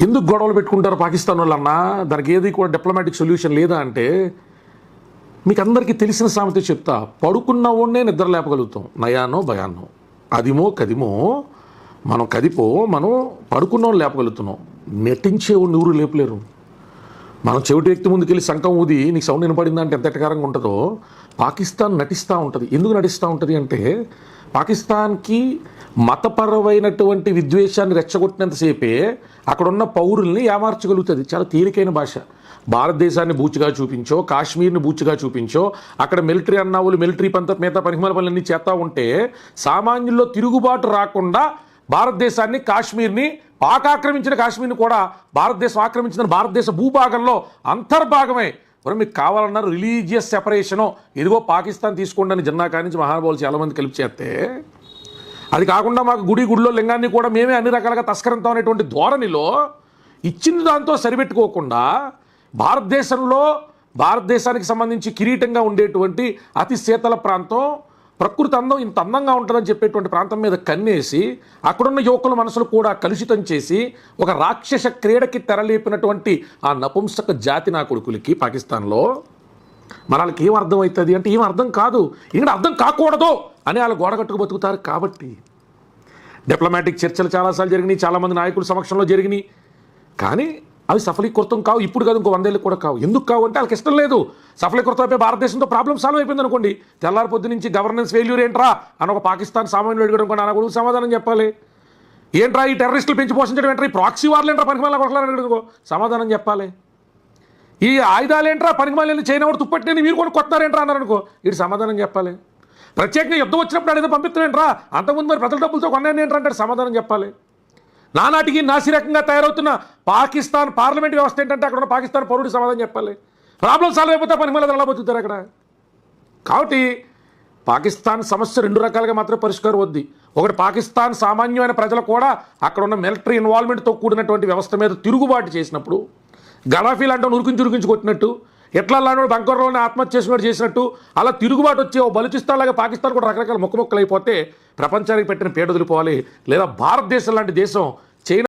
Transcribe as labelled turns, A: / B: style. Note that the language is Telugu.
A: ఎందుకు గొడవలు పెట్టుకుంటారు పాకిస్తాన్ వాళ్ళన్నా? దానికి ఏది కూడా డిప్లొమాటిక్ సొల్యూషన్ లేదా అంటే, మీకు అందరికీ తెలిసిన సామెత చెప్తా, పడుకున్న వాడినే నిద్ర లేపగలుగుతాం, నయానో భయాన్నో, అదిమో కదిమో మనం కదిపో మనం పడుకున్న లేపగలుగుతున్నాం, నటించే ఊరు లేపలేరు. మనం చెవిటి వ్యక్తి ముందుకెళ్ళి శంఖం ఊది నీకు సౌండ్ వినపడిందంటే ఎంత ఎటకారంగా ఉంటుందో, పాకిస్తాన్ నటిస్తూ ఉంటుంది. ఎందుకు నటిస్తూ ఉంటుంది అంటే, పాకిస్తాన్కి మతపరమైనటువంటి విద్వేషాన్ని రెచ్చగొట్టినంతసేపే అక్కడున్న పౌరుల్ని ఏమార్చగలుగుతుంది. చాలా తేలికైన భాష. భారతదేశాన్ని బూచిగా చూపించో, కాశ్మీర్ని బూచిగా చూపించో, అక్కడ మిలిటరీ అన్నావులు మిలిటరీ మిగతా పనికిమాల పనులన్నీ చేస్తూ ఉంటే సామాన్యుల్లో తిరుగుబాటు రాకుండా భారతదేశాన్ని, కాశ్మీర్ని, పాక్ ఆక్రమించిన కాశ్మీర్ని కూడా భారతదేశం ఆక్రమించిన భారతదేశ భూభాగంలో అంతర్భాగమే. మరి మీకు కావాలన్నారు రిలీజియస్ సెపరేషను, ఇదిగో పాకిస్తాన్ తీసుకోండి అని జన్నా కానించి మహానుభావులు చాలామంది కలిపి చేస్తే, అది కాకుండా మాకు గుడిలో లింగాన్ని కూడా మేమే అన్ని రకాలుగా తస్కరంతాం అనేటువంటి ధోరణిలో ఇచ్చిన దాంతో సరిపెట్టుకోకుండా భారతదేశానికి సంబంధించి కిరీటంగా ఉండేటువంటి అతి శీతల ప్రాంతం, ప్రకృతి అందం ఇంత అందంగా ఉంటుందని చెప్పేటువంటి ప్రాంతం మీద కన్నేసి అక్కడున్న యువకుల మనసులు కూడా కలుషితం చేసి ఒక రాక్షస క్రీడకి తెరలేపినటువంటి ఆ నపుంసక జాతి నా కొడుకులకి పాకిస్తాన్లో మన వాళ్ళకి ఏం అర్థం అవుతుంది అంటే, ఏం అర్థం కాదు, ఇక్కడ అర్థం కాకూడదు అని వాళ్ళు గోడగట్టుకు బతుకుతారు. కాబట్టి డిప్లొమాటిక్ చర్చలు చాలాసార్లు జరిగినాయి, చాలామంది నాయకుల సమక్షంలో జరిగినాయి, కానీ అవి సఫలీకృతం కావు. ఇప్పుడు కాదు, ఇంకో 100 ఏళ్ళు కూడా కావు. ఎందుకు కావు అంటే వాళ్ళకి ఇష్టం లేదు. సఫలీకృతం అయిపోయి భారతదేశంతో ప్రాబ్లం సాల్వ్ అయిపోయింది అనుకోండి, తెల్లారి పొద్దు నుంచి గవర్నెన్స్ ఫెయిల్యూర్ ఏంట్రా అని ఒక పాకిస్తాన్ సామాన్యులు అడగడం కూడా నా కొడుకు సమాధానం చెప్పాలి. ఏంట్రా ఈ టెర్రరిస్టులు పెంచి పోషించడం ఏంట్రా, ఈ ప్రాక్సీ వార్లు ఏంట్రా పనికిమాల కొట్లాలని అడుగుకో సమాధానం చెప్పాలి. ఈ ఆయుధాలు ఏంట్రా పనికిమాలని చైనా వాడు తుప్పట్టి మీరు కూడా కొట్టారేంట్రా అన్నారు అనుకో, వీటి సమాధానం చెప్పాలి. ప్రత్యేకంగా యుద్ధం వచ్చినప్పుడు అడిగితే పంపిస్తామేంట్రా, అంతకుముందు మరి ప్రజల డబ్బులతో కొన్నాను ఏంట్రా అంటే సమాధానం చెప్పాలి. నానాటికి నాసిరకంగా తయారవుతున్న పాకిస్తాన్ పార్లమెంట్ వ్యవస్థ ఏంటంటే అక్కడ ఉన్న పాకిస్తాన్ పౌరుడికి సమాధానం చెప్పాలి. ప్రాబ్లం సాల్వ్ అయిపోతే పనికిమాల ఎలా బతుకుతారు అక్కడ. కాబట్టి పాకిస్తాన్ సమస్య 2 రకాలుగా మాత్రమే పరిష్కారం వద్ది. ఒకటి, పాకిస్తాన్ సామాన్యమైన ప్రజలు కూడా అక్కడ ఉన్న మిలిటరీ ఇన్వాల్వ్మెంట్తో కూడినటువంటి వ్యవస్థ మీద తిరుగుబాటు చేసినప్పుడు, గడాఫీ లాంటి ఉరికించి కొట్టినట్టు, ఎట్లా లాంటి బంకర్లోనే ఆత్మహత్య చేసినట్టు చేసినట్టు అలా తిరుగుబాటు వచ్చి ఓ బలుచిస్తాలాగా పాకిస్తాన్ కూడా రకరకాల మొక్కలు అయిపోతే ప్రపంచానికి పెట్టిన పేడ వదిలిపోవాలి. లేదా భారతదేశం లాంటి దేశం